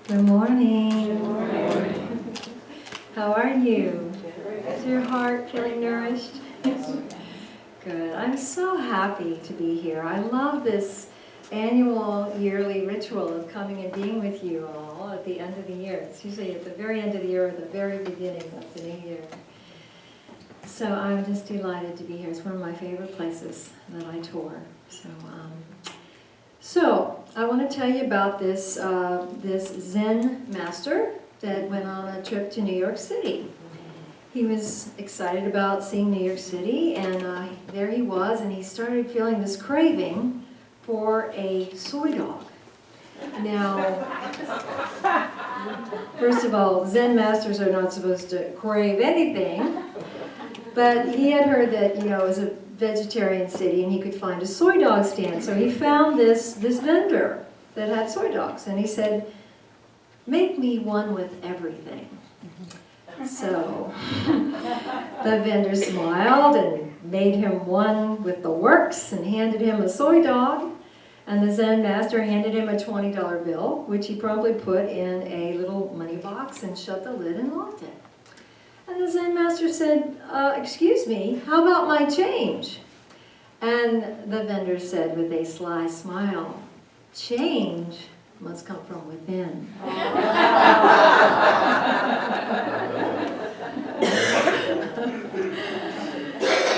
Good morning. Good morning. How are you? Is your heart feeling nourished? Good. I'm so happy to be here. I love this annual yearly ritual of coming and being with you all at the end of the year. It's usually at the very end of the year or the very beginning of the new year. So I'm just delighted to be here. It's one of my favorite places that I tour. So I want to tell you about this Zen master that went on a trip to New York City. He was excited about seeing New York City, and there he was, and he started feeling this craving for a soy dog. Now, first of all, Zen masters are not supposed to crave anything, but he had heard that, it was a vegetarian city and he could find a soy dog stand. So he found this vendor that had soy dogs, and he said, "Make me one with everything." So the vendor smiled and made him one with the works and handed him a soy dog. And the Zen master handed him a $20 bill, which he probably put in a little money box and shut the lid and locked it. And the Zen master said, "Excuse me, how about my change?" And the vendor said with a sly smile, "Change must come from within."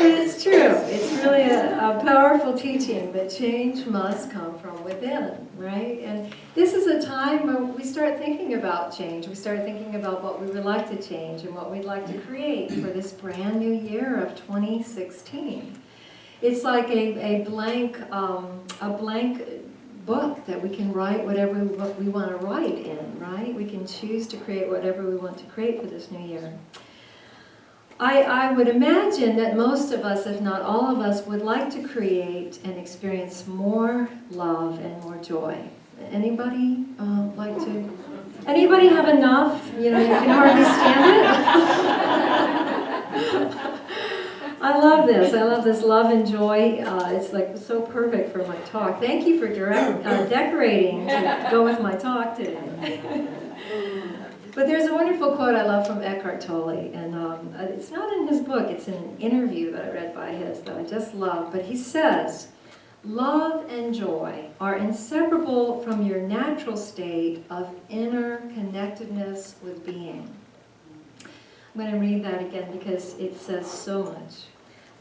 It's true. It's really a powerful teaching, but change must come from within, right? And this is a time when we start thinking about change. We start thinking about what we would like to change and what we'd like to create for this brand new year of 2016. It's like a blank book that we can write whatever we want to write in, right? We can choose to create whatever we want to create for this new year. I would imagine that most of us, if not all of us, would like to create and experience more love and more joy. Anybody like to? Anybody have enough? You can hardly stand it. I love this. I love this love and joy. It's like so perfect for my talk. Thank you for decorating to go with my talk today. But there's a wonderful quote I love from Eckhart Tolle, and it's not in his book, it's in an interview that I read by his that I just love. But he says, "Love and joy are inseparable from your natural state of inner connectedness with being." I'm going to read that again because it says so much.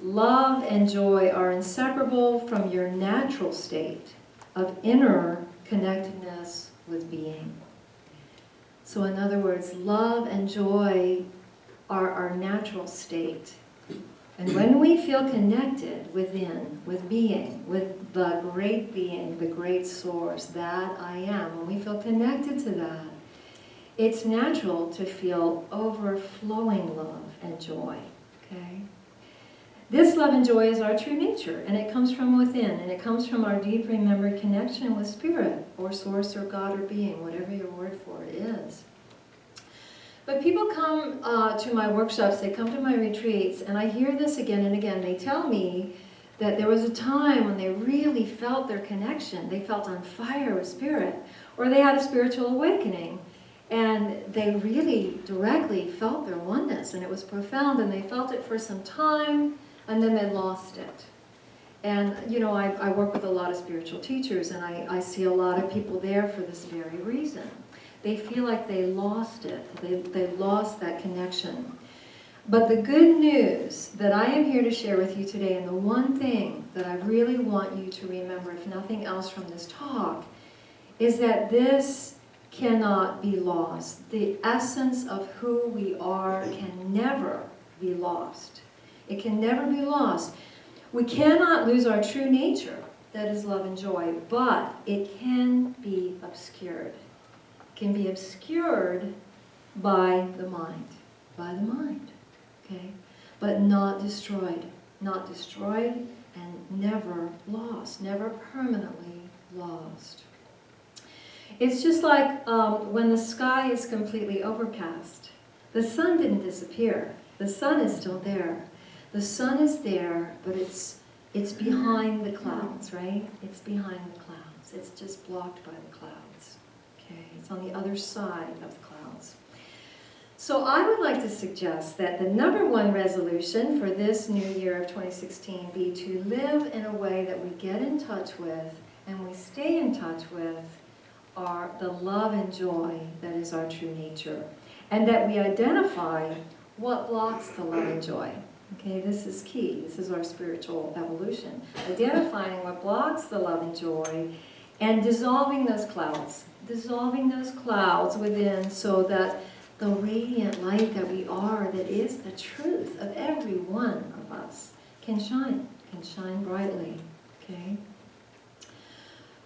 Love and joy are inseparable from your natural state of inner connectedness with being. So in other words, love and joy are our natural state. And when we feel connected within, with being, with the great being, the great source, that I am, when we feel connected to that, it's natural to feel overflowing love and joy, okay? This love and joy is our true nature, and it comes from within, and it comes from our deep remembered connection with Spirit, or Source, or God, or Being, whatever your word for it is. But people come to my workshops, they come to my retreats, and I hear this again and again. They tell me that there was a time when they really felt their connection. They felt on fire with Spirit, or they had a spiritual awakening. And they really directly felt their oneness, and it was profound, and they felt it for some time, and then they lost it. And, I work with a lot of spiritual teachers, and I see a lot of people there for this very reason. They feel like they lost it. They lost that connection. But the good news that I am here to share with you today, and the one thing that I really want you to remember, if nothing else from this talk, is that this cannot be lost. The essence of who we are can never be lost. It can never be lost. We cannot lose our true nature, that is love and joy, but it can be obscured. It can be obscured by the mind, okay? But not destroyed and never lost, never permanently lost. It's just like when the sky is completely overcast. The sun didn't disappear. The sun is still there. The sun is there, but it's behind the clouds, right? It's behind the clouds. It's just blocked by the clouds. Okay. Okay, it's on the other side of the clouds. So I would like to suggest that the number one resolution for this new year of 2016 be to live in a way that we get in touch with and we stay in touch with the love and joy that is our true nature. And that we identify what blocks the love and joy. Okay, this is key. This is our spiritual evolution. Identifying what blocks the love and joy and dissolving those clouds. Dissolving those clouds within so that the radiant light that we are, that is the truth of every one of us, can shine brightly. Okay?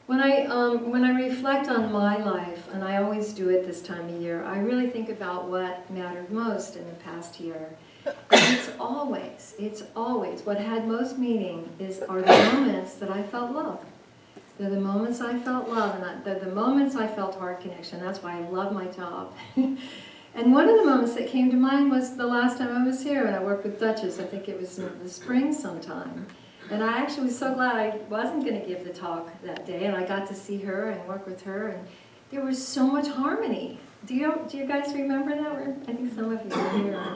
When I reflect on my life, and I always do it this time of year, I really think about what mattered most in the past year. And it's always, what had most meaning are the moments that I felt love. They're the moments I felt love, and they're the moments I felt heart connection. That's why I love my job. And one of the moments that came to mind was the last time I was here, and I worked with Duchess. I think it was in the spring sometime. And I actually was so glad I wasn't going to give the talk that day, and I got to see her and work with her, and there was so much harmony. Do you guys remember that? I think some of you are here.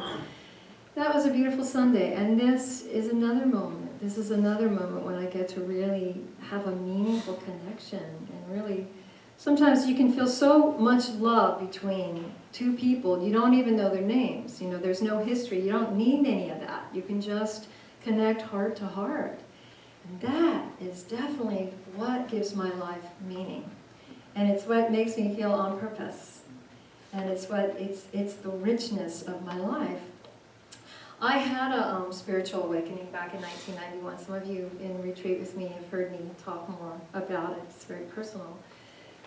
That was a beautiful Sunday, and this is another moment. This is another moment when I get to really have a meaningful connection, and really, sometimes you can feel so much love between two people, you don't even know their names. You know, there's no history. You don't need any of that. You can just connect heart to heart. And that is definitely what gives my life meaning. And it's what makes me feel on purpose. And it's the richness of my life. I had a spiritual awakening back in 1991. Some of you in retreat with me have heard me talk more about it. It's very personal.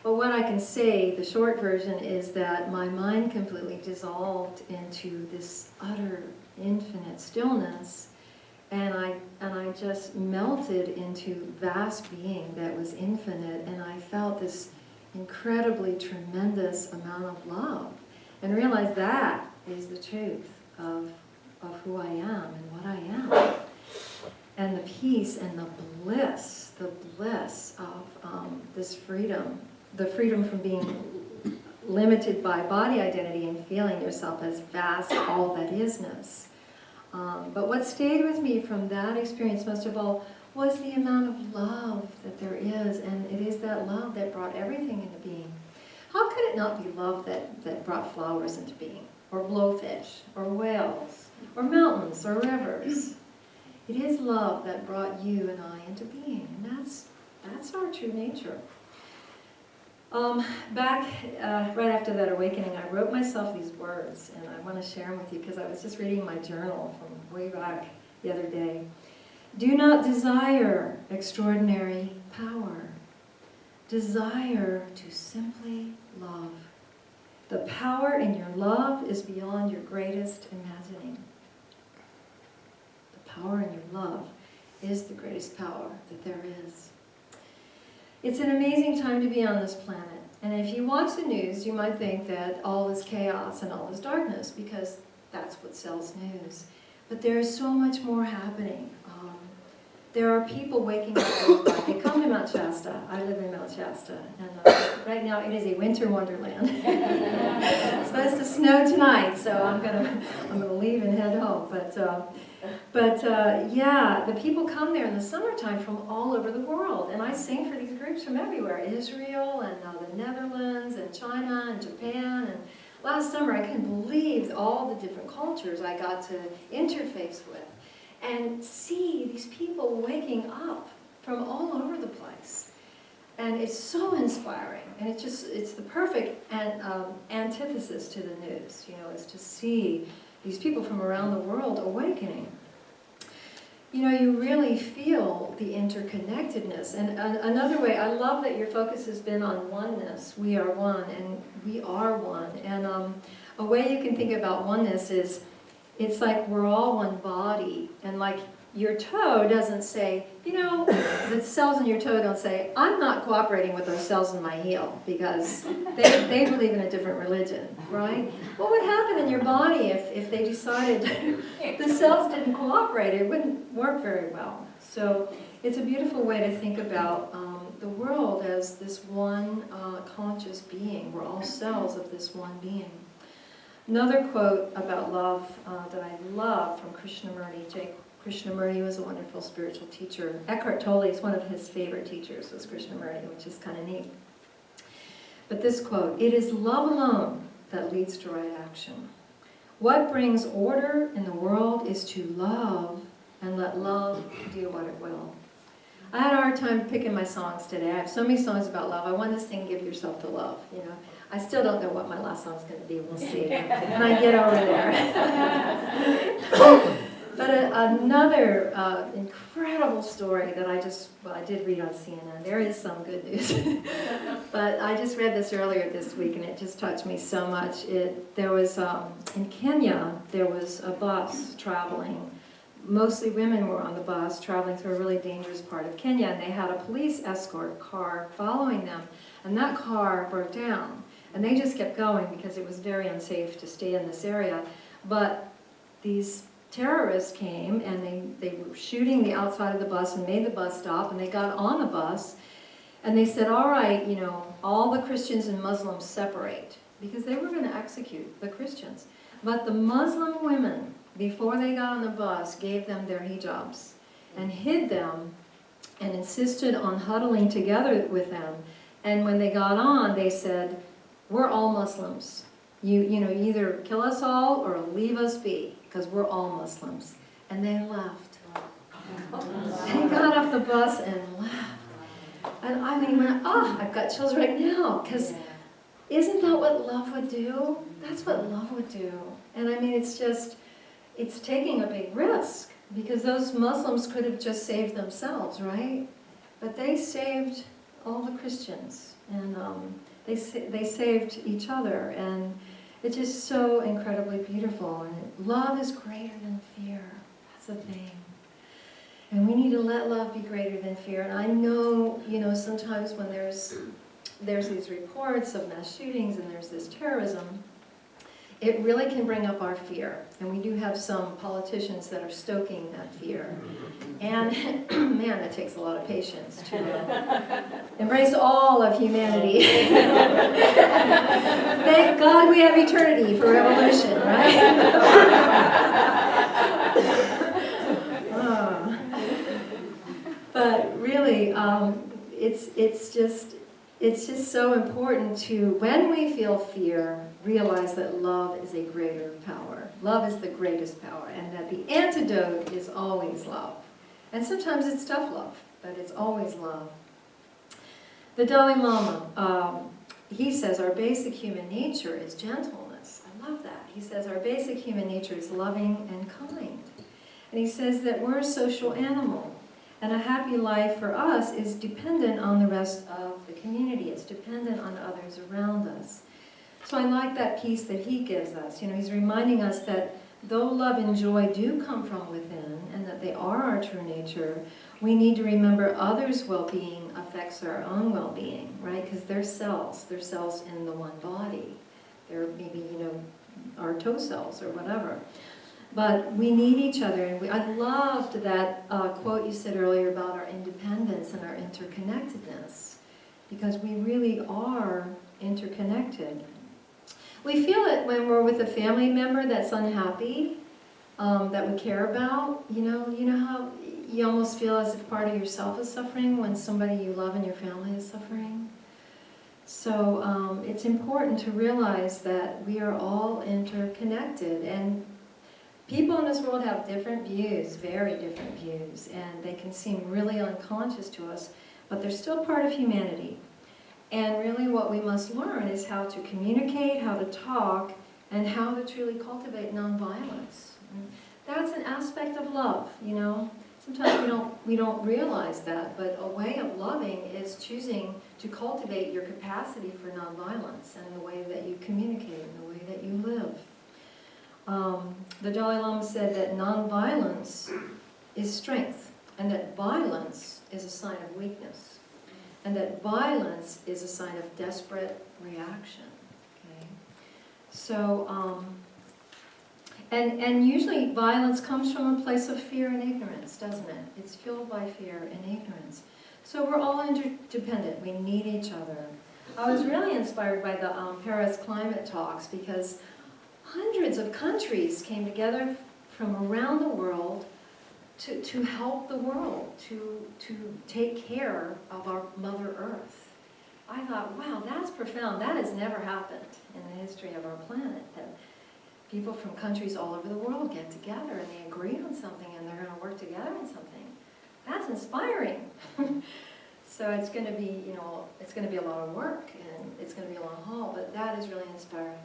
But what I can say, the short version, is that my mind completely dissolved into this utter infinite stillness. And I just melted into vast being that was infinite, and I felt this incredibly tremendous amount of love, and realized that is the truth of who I am and what I am. And the peace and the bliss of this freedom, the freedom from being limited by body identity and feeling yourself as vast all that isness. But what stayed with me from that experience most of all was the amount of love that there is, and it is that love that brought everything into being. How could it not be love that brought flowers into being, or blowfish, or whales, or mountains, or rivers? It is love that brought you and I into being, and that's our true nature. Back right after that awakening, I wrote myself these words, and I want to share them with you because I was just reading my journal from way back the other day. Do not desire extraordinary power. Desire to simply love. The power in your love is beyond your greatest imagining. The power in your love is the greatest power that there is. It's an amazing time to be on this planet. And if you watch the news, you might think that all is chaos and all is darkness, because that's what sells news. But there is so much more happening. There are people waking up. They come to Mount Shasta. I live in Mount Shasta. And right now it is a winter wonderland. It's supposed to snow tonight, so I'm gonna leave and head home. But yeah, the people come there in the summertime from all over the world, and I sing for these groups from everywhere: Israel and the Netherlands and China and Japan. And last summer, I couldn't believe all the different cultures I got to interface with and see these people waking up from all over the place. And it's so inspiring, and it's the perfect antithesis to the news, is to see these people from around the world awakening. You really feel the interconnectedness. And another way, I love that your focus has been on oneness. We are one, and we are one. And a way you can think about oneness is, it's like we're all one body, and like your toe doesn't say, the cells in your toe don't say, I'm not cooperating with those cells in my heel, because they believe in a different religion, right? What would happen in your body if they decided the cells didn't cooperate? It wouldn't work very well. So it's a beautiful way to think about the world as this one conscious being. We're all cells of this one being. Another quote about love that I love from Krishnamurti. Krishnamurti was a wonderful spiritual teacher. Eckhart Tolle is one of his favorite teachers, was Krishnamurti, which is kind of neat. But this quote, "It is love alone that leads to right action. What brings order in the world is to love and let love do what it will." I had a hard time picking my songs today. I have so many songs about love. I want to sing "Give Yourself to Love." You know, I still don't know what my last song's going to be. We'll see when I get over there. But another incredible story that I did read on CNN. There is some good news. But I just read this earlier this week, and it just touched me so much. There was, in Kenya, there was a bus traveling. Mostly women were on the bus traveling through a really dangerous part of Kenya, and they had a police escort car following them, and that car broke down. And they just kept going because it was very unsafe to stay in this area. But these terrorists came, and they were shooting the outside of the bus and made the bus stop, and they got on the bus, and they said, all right, you know, all the Christians and Muslims separate, because they were going to execute the Christians. But the Muslim women, before they got on the bus, gave them their hijabs and hid them and insisted on huddling together with them. And when they got on, they said, we're all Muslims. You either kill us all or leave us be, because we're all Muslims. And they left. They got off the bus and left. And I mean, I've got chills right now, because isn't that what love would do? That's what love would do. And I mean, it's taking a big risk, because those Muslims could have just saved themselves, right? But they saved all the Christians, and they saved each other, and it's just so incredibly beautiful. And love is greater than fear. That's the thing. And we need to let love be greater than fear. And I know, sometimes when there's these reports of mass shootings and there's this terrorism, it really can bring up our fear. And we do have some politicians that are stoking that fear. And man, it takes a lot of patience to embrace all of humanity. Thank God we have eternity for revolution, right? But really, it's just so important to, when we feel fear, realize that love is a greater power. Love is the greatest power, and that the antidote is always love. And sometimes it's tough love, but it's always love. The Dalai Lama, he says our basic human nature is gentleness. I love that. He says our basic human nature is loving and kind. And he says that we're a social animal. And a happy life for us is dependent on the rest of the community. It's dependent on others around us. So I like that piece that he gives us. He's reminding us that though love and joy do come from within, and that they are our true nature, we need to remember others' well-being affects our own well-being, right? Because they're cells in the one body. They're maybe, our toe cells or whatever. But we need each other, and I loved that quote you said earlier about our independence and our interconnectedness, because we really are interconnected. We feel it when we're with a family member that's unhappy, that we care about. You know how you almost feel as if part of yourself is suffering when somebody you love in your family is suffering? So it's important to realize that we are all interconnected, and people in this world have different views, very different views, and they can seem really unconscious to us, but they're still part of humanity. And really what we must learn is how to communicate, how to talk, and how to truly cultivate nonviolence. That's an aspect of love, Sometimes we don't realize that, but a way of loving is choosing to cultivate your capacity for nonviolence and the way that you communicate and the way that you live. The Dalai Lama said that nonviolence is strength, and that violence is a sign of weakness, and that violence is a sign of desperate reaction. Okay? So, and usually violence comes from a place of fear and ignorance, doesn't it? It's fueled by fear and ignorance. So we're all interdependent. We need each other. I was really inspired by the Paris climate talks because hundreds of countries came together from around the world to help the world, to take care of our Mother Earth. I thought, wow, that's profound. That has never happened in the history of our planet, that people from countries all over the world get together and they agree on something and they're going to work together on something. That's inspiring. So it's going to be, it's going to be a lot of work and it's going to be a long haul, but that is really inspiring.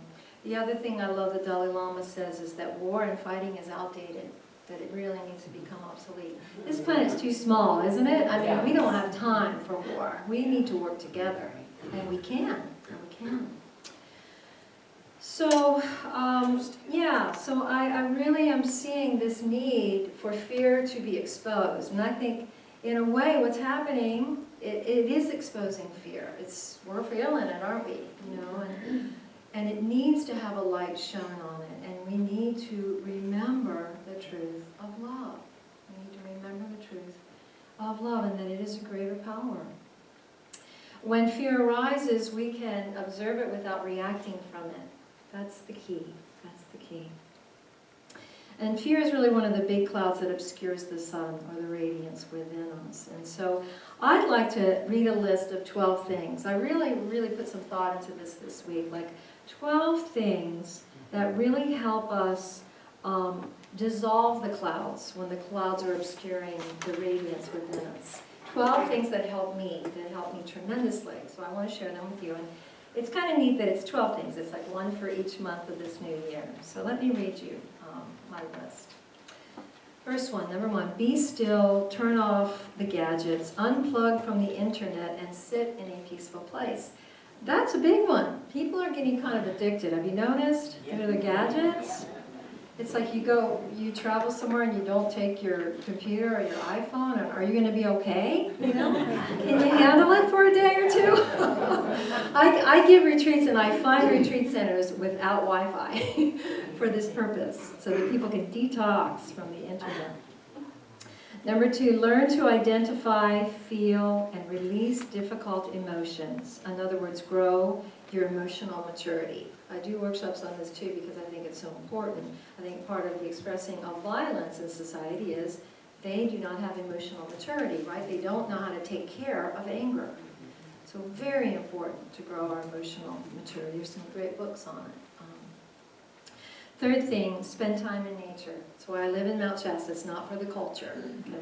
The other thing I love the Dalai Lama says is that war and fighting is outdated, that it really needs to become obsolete. This planet's too small, isn't it? I mean, we don't have time for war. We need to work together, and we can. So, so I really am seeing this need for fear to be exposed. And I think, in a way, what's happening, it is exposing fear. We're feeling it, aren't we? And it needs to have a light shone on it. And we need to remember the truth of love. We need to remember the truth of love and that it is a greater power. When fear arises, we can observe it without reacting from it. That's the key. That's the key. And fear is really one of the big clouds that obscures the sun or the radiance within us. And so I'd like to read a list of 12 things. I really, really put some thought into this week, like 12 things that really help us dissolve the clouds when the clouds are obscuring the radiance within us. 12 things that help me tremendously. So I want to share them with you. And it's kind of neat that it's 12 things. It's like one for each month of this new year. So let me read you my list. First one, number 1, be still, turn off the gadgets, unplug from the internet, and sit in a peaceful place. That's a big one. People are getting kind of addicted. Have you noticed? To the gadgets? It's like you travel somewhere and you don't take your computer or your iPhone, and are you going to be okay? Can you handle it for a day or two? I give retreats and I find retreat centers without Wi-Fi for this purpose, so that people can detox from the internet. Number 2, learn to identify, feel, and release difficult emotions. In other words, grow your emotional maturity. I do workshops on this too because I think it's so important. I think part of the expressing of violence in society is they do not have emotional maturity, right? They don't know how to take care of anger. So very important to grow our emotional maturity. There's some great books on it. Third thing, spend time in nature. That's why I live in Mount Shasta. It's not for the culture. Okay.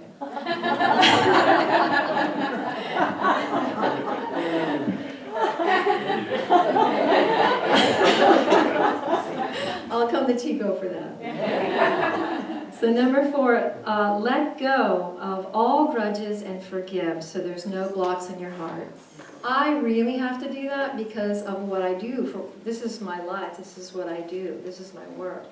I'll come to Chico for that. So number 4, let go of all grudges and forgive so there's no blocks in your heart. I really have to do that because of what I do. This is my life. This is what I do. This is my work.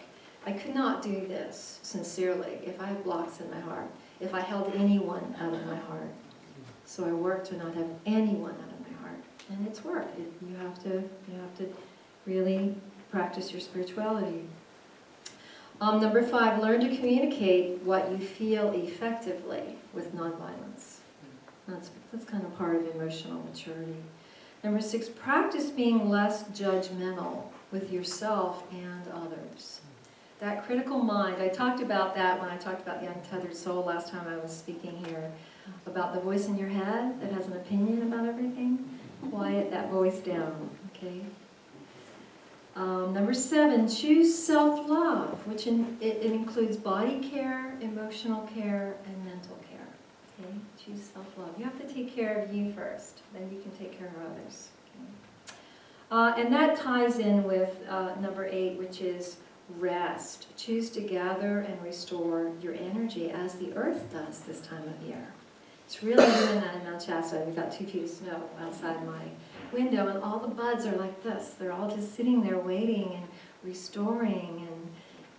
I could not do this sincerely if I had blocks in my heart, if I held anyone out of my heart. So I work to not have anyone out of my heart. And it's work. You have to really practice your spirituality. Number 5, learn to communicate what you feel effectively with nonviolence. That's kind of part of emotional maturity. Number 6, practice being less judgmental with yourself and others. That critical mind, I talked about that when I talked about the untethered soul last time I was speaking here, about the voice in your head that has an opinion about everything. Quiet that voice down, okay? Number 7, choose self-love, which it includes body care, emotional care, and mental care. Okay? Choose self-love. You have to take care of you first, then you can take care of others. Okay? And that ties in with number 8, which is rest. Choose to gather and restore your energy as the earth does this time of year. It's really doing that in Mount Shasta. We've got 2 feet of snow outside my window, and all the buds are like this. They're all just sitting there waiting and restoring and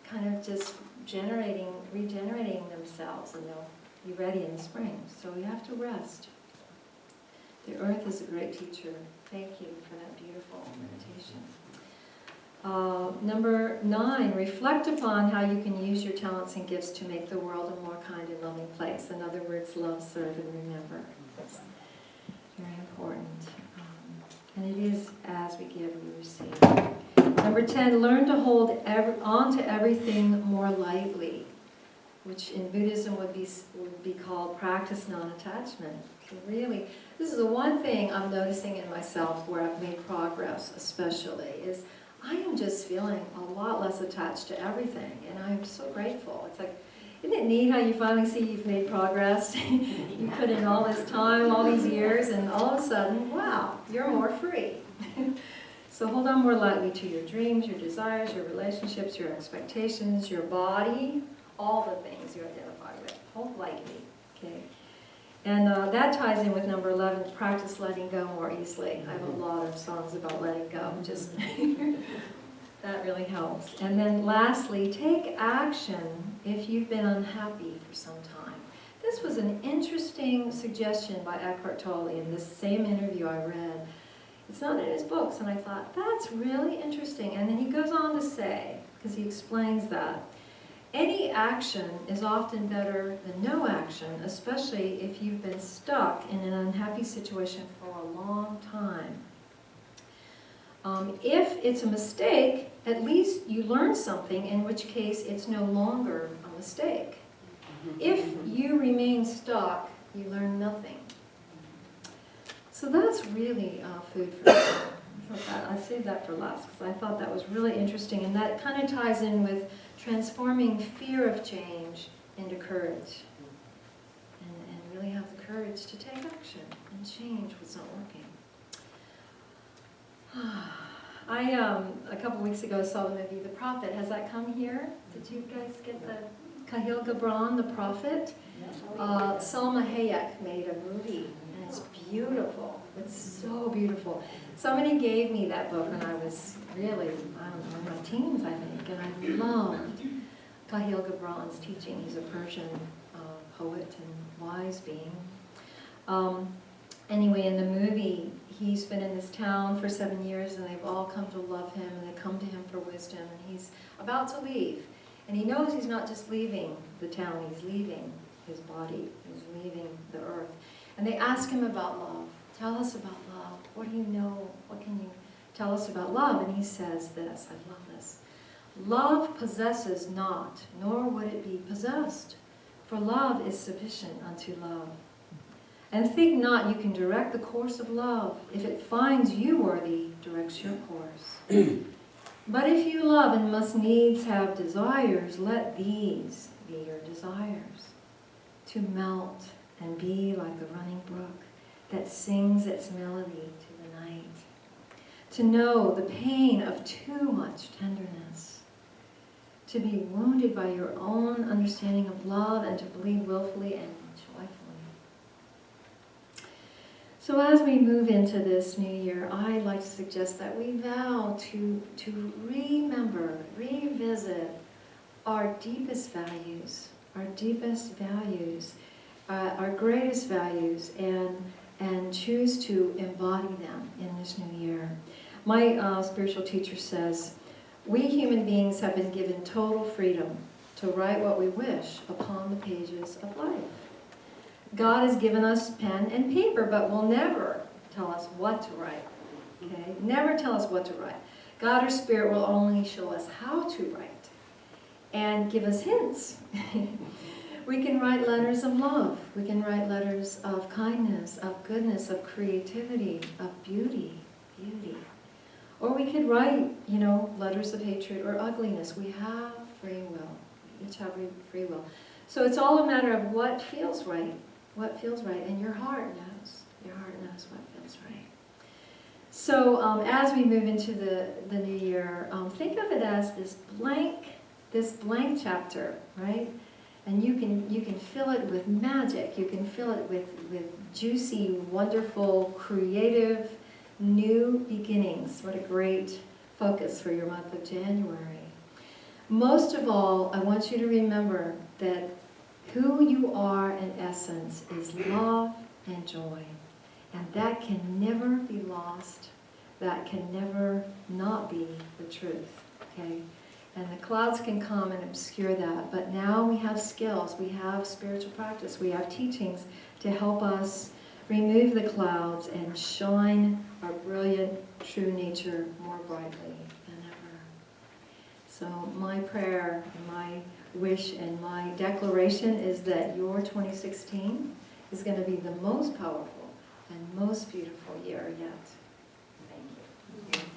kind of just regenerating themselves, and they'll be ready in the spring. So we have to rest. The earth is a great teacher. Thank you for that beautiful meditation. Number 9, reflect upon how you can use your talents and gifts to make the world a more kind and loving place. In other words, love, serve, and remember. Very important. And it is as we give, we receive. Number 10, learn to hold on to everything more lightly, which in Buddhism would be called practice non-attachment. So really, this is the one thing I'm noticing in myself where I've made progress, especially, is I am just feeling a lot less attached to everything, and I'm so grateful. It's like, isn't it neat how you finally see you've made progress? You put in all this time, all these years, and all of a sudden, wow, you're more free. So hold on more lightly to your dreams, your desires, your relationships, your expectations, your body, all the things you identify with. Hold lightly, okay? And that ties in with number 11, practice letting go more easily. I have a lot of songs about letting go, just that really helps. And then lastly, take action if you've been unhappy for some time. This was an interesting suggestion by Eckhart Tolle in this same interview I read. It's not in his books, and I thought, that's really interesting. And then he goes on to say, because he explains that, any action is often better than no action, especially if you've been stuck in an unhappy situation for a long time. If it's a mistake, at least you learn something, in which case it's no longer a mistake. If you remain stuck, you learn nothing. So that's really food for thought. I saved that for last because I thought that was really interesting, and that kind of ties in with transforming fear of change into courage, and really have the courage to take action and change what's not working. I a couple weeks ago saw the movie The Prophet. Has that come here? Did you guys get the Kahlil Gibran, The Prophet? Salma Hayek made a movie, and it's beautiful. It's so beautiful. Somebody gave me that book when I was really, I don't know, in my teens, I think, and I loved Kahlil Gibran's teaching. He's a Persian poet and wise being. Anyway, in the movie, he's been in this town for 7 years, and they've all come to love him, and they come to him for wisdom, and he's about to leave. And he knows he's not just leaving the town, he's leaving his body, he's leaving the earth. And they ask him about love. Tell us about love. What do you know? What can you tell us about love? And he says this, I love this. Love possesses not, nor would it be possessed, for love is sufficient unto love. And think not you can direct the course of love. If it finds you worthy, directs your course. But if you love and must needs have desires, let these be your desires. To melt and be like the running brook that sings its melody to the night. To know the pain of too much tenderness. To be wounded by your own understanding of love and to bleed willfully and joyfully. So as we move into this new year, I'd like to suggest that we vow to remember, revisit our deepest values, our greatest values, and choose to embody them in this new year. My spiritual teacher says, we human beings have been given total freedom to write what we wish upon the pages of life. God has given us pen and paper, but will never tell us what to write. Okay? Never tell us what to write. God or Spirit will only show us how to write and give us hints. We can write letters of love. We can write letters of kindness, of goodness, of creativity, of beauty. Or we could write, letters of hatred or ugliness. We have free will. We each have free will. So it's all a matter of what feels right. What feels right, and your heart knows. Your heart knows what feels right. So as we move into the new year, think of it as this blank chapter, right? And you can fill it with magic. You can fill it with juicy, wonderful, creative, new beginnings. What a great focus for your month of January. Most of all, I want you to remember that who you are in essence is love and joy. And that can never be lost. That can never not be the truth. Okay? And the clouds can come and obscure that. But now we have skills. We have spiritual practice. We have teachings to help us remove the clouds, and shine our brilliant true nature more brightly than ever. So my prayer, my wish, and my declaration is that your 2016 is going to be the most powerful and most beautiful year yet. Thank you.